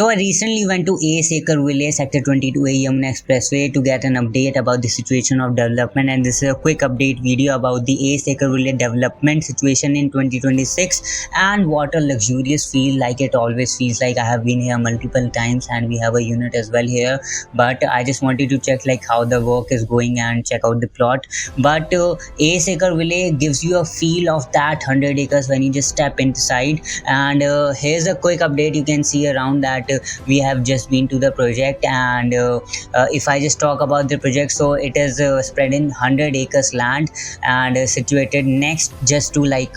So I recently went to A. Sekar Village, Sector 22A Yamuna Expressway to get an update about the situation of development, and this is a quick update video about the A. Sekar Village development situation in 2026 and what a luxurious feel like it always feels like. I have been here multiple times and we have a unit as well here, but I just wanted to check like how the work is going and check out the plot. But A. Sekar Village gives you a feel of that 100 acres when you just step inside, and here's a quick update you can see around that. We have just been to the project, and if I just talk about the project, so it is spread in 100 acres land and situated next just to like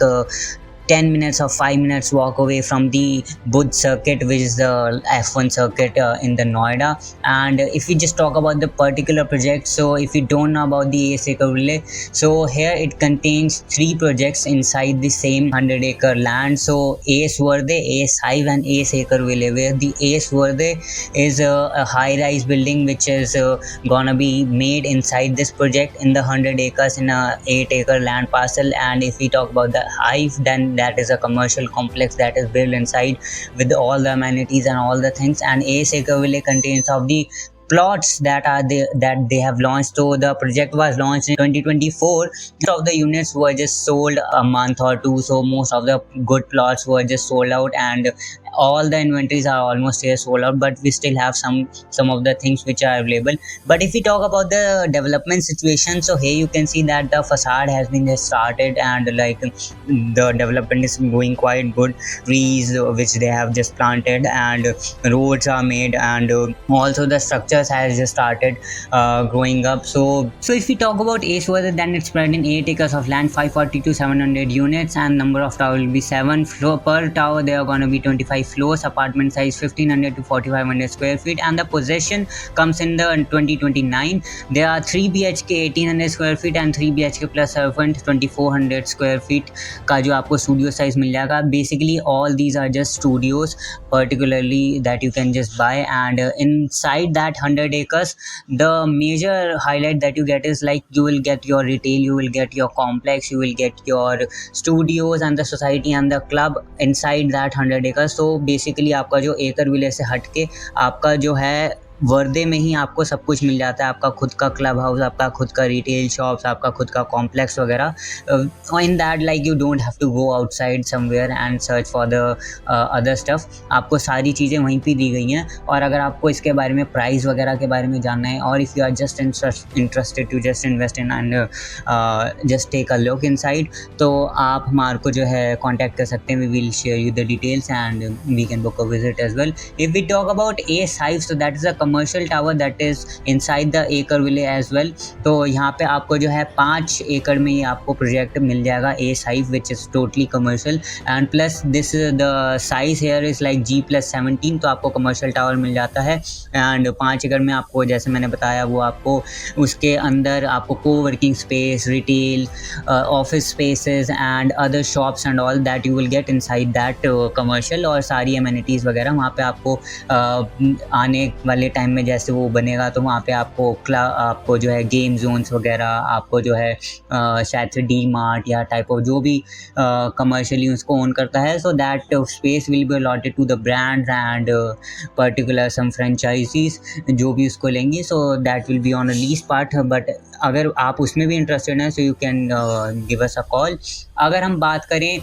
10 minutes or 5 minutes walk away from the Budh circuit, which is the F1 circuit in the Noida. And if we just talk about the particular project, so if you don't know about the A. Sekar Village, so here it contains 3 projects inside the same 100 acre land. So AS Verde, AS Hive and A. Sekar Village, where the AS Verde is a high rise building which is gonna be made inside this project in the 100 acres in a 8 acre land parcel. And if we talk about the Hive, then that is a commercial complex that is built inside with all the amenities and all the things. And A. Sekar Village contains of the plots that they have launched. So the project was launched in 2024. Most of the units were just sold a month or two, so most of the good plots were just sold out, and all the inventories are almost here sold out, but we still have some of the things which are available. But if we talk about the development situation, so here you can see that the facade has been just started, and like the development is going quite good. Trees which they have just planted, and roads are made, and also the structures has just started growing up. So if we talk about Ace Weather, then it's spread in 8 acres of land, 540 to 700 units, and number of tower will be 7. Floor per tower there are going to be 25 floors, apartment size 1500 to 4500 square feet, and the possession comes in the 2029. There are 3 BHK 1800 square feet and 3 BHK plus servant 2400 square feet का जो आपको studio size मिल जाएगा. Basically all these are just studios particularly that you can just buy, and inside that 100 acres the major highlight that you get is like you will get your retail, you will get your complex, you will get your studios and the society and the club inside that 100 acres. So basically आपका जो एकर village से हट के आपका जो है वर्दे में ही आपको सब कुछ मिल जाता है. आपका खुद का क्लब हाउस, आपका खुद का रिटेल शॉप्स, आपका खुद का कॉम्प्लेक्स वगैरह. In that like you don't have to go outside somewhere and search for the other stuff. आपको सारी चीज़ें वहीं पे दी गई हैं. और अगर आपको इसके बारे में प्राइस वगैरह के बारे में जानना है, और if you are just interested to just invest in and just take a look inside, तो आप हमारे को जो है कॉन्टैक्ट कर सकते हैं. We will share you the details and we can book a visit as well. If we talk about S Hive, so that is a commercial tower that is inside the acre village as well. तो यहाँ पे आपको जो है 5 एकड़ में ही आपको project मिल जाएगा a site which is totally commercial, and plus this the size here is like G+17. तो आपको कमर्शियल टावर मिल जाता है. एंड 5 एकड़ में आपको जैसे मैंने बताया वो आपको उसके अंदर आपको को working space, retail, office spaces and other shops and all that you will get inside that commercial, और सारी अमेनिटीज़ वगैरह वहाँ पे आपको आने वाले टाइम में जैसे वो बनेगा तो वहाँ पे आपको जो है गेम जोन्स वगैरह, आपको जो है शायद से डी मार्ट या टाइप ऑफ जो भी कमर्शियली उसको ओन करता है, so that space will be allotted to the brands and particular some franchisees जो भी उसको लेंगे. So that will be on a lease part. But अगर आप उसमें भी इंटरेस्टेड हैं, so you can give us a call. अगर हम बात करें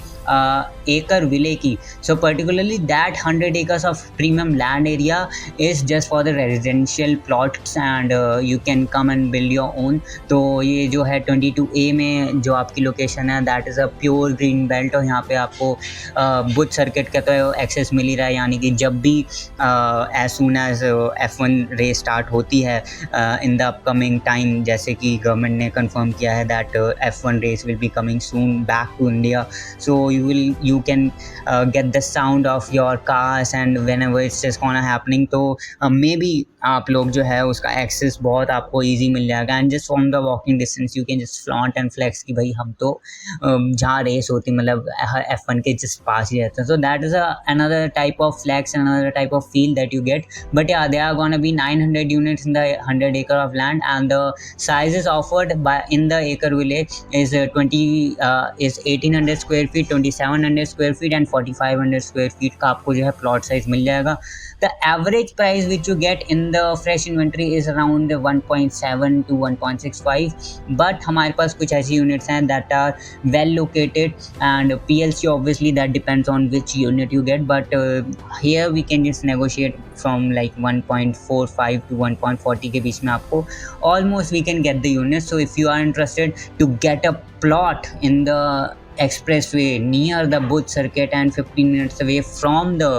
एकर विले की, so particularly that 100 acres of premium land area is just for the residential plots and you can come and build your own. तो ये जो है 22A में जो आपकी लोकेशन है that is a pure green belt, और यहाँ पे आपको बुध सर्किट का तो एक्सेस मिल ही रहा है. यानी कि जब भी as soon as F1 race start होती है इन द अपकमिंग टाइम, जैसे कि गवर्नमेंट ने कंफर्म किया है that F1 race will be coming soon back to India, so you can get the sound of your cars and whenever it's just gonna happening. तो maybe आप लोग जो है उसका एक्सेस बहुत आपको इजी मिल जाएगा, and just from the walking distance you can just flaunt and flex कि भाई हम तो जहाँ रेस होती मतलब F1 के जस्ट पास ही रहते हैं. सो that is another type of flex and another type of feel that you get. But yeah, there are gonna be 900 units in the 100 acre of land, and the sizes offered in the acre village is 1800 square feet, 2700 square feet and 4500 square feet का आपको जो है plot size मिल जाएगा. the average price which you get in the fresh inventory is around 1.7 to 1.65, but हमारे पास कुछ ऐसी units हैं that are well located, and PLC obviously that depends on which unit you get, but here we can just negotiate from like 1.45 to 1.40 के बीच में आपको almost we can get the unit. So if you are interested to get a plot in the expressway near the Buddh Circuit and 15 minutes away from the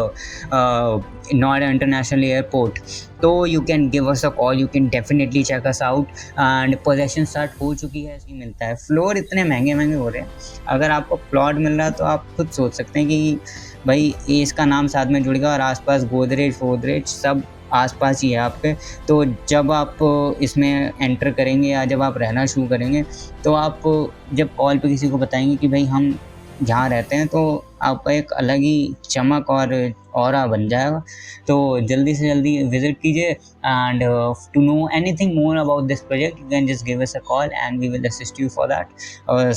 Noida International Airport, तो you can give us a call, you can definitely check us out, and possession start हो चुकी है, ऐसी मिलता है. Floor इतने महंगे महंगे हो रहे हैं, अगर आपको प्लॉट मिल रहा है तो आप खुद सोच सकते हैं कि भाई एस का नाम साथ में जुड़ेगा और आसपास गोदरेज सब आसपास ही है आपके. तो जब आप इसमें एंटर करेंगे या जब आप रहना शुरू करेंगे, तो आप जब कॉल पे किसी को बताएंगे कि भाई हम जहाँ रहते हैं, तो आपका एक अलग ही चमक और ऑरा बन जाएगा. तो जल्दी से जल्दी विजिट कीजिए, and to know anything more about this project you can just give us a call and we will assist you for that.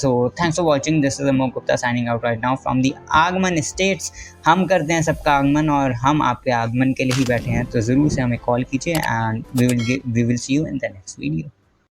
So thanks for watching. This is Amok Gupta signing out right now from the Aagman states. हम करते हैं सबका आगमन और हम आपके आगमन के लिए ही बैठे हैं, तो ज़रूर से हमें कॉल कीजिए, and we will see you in the next video.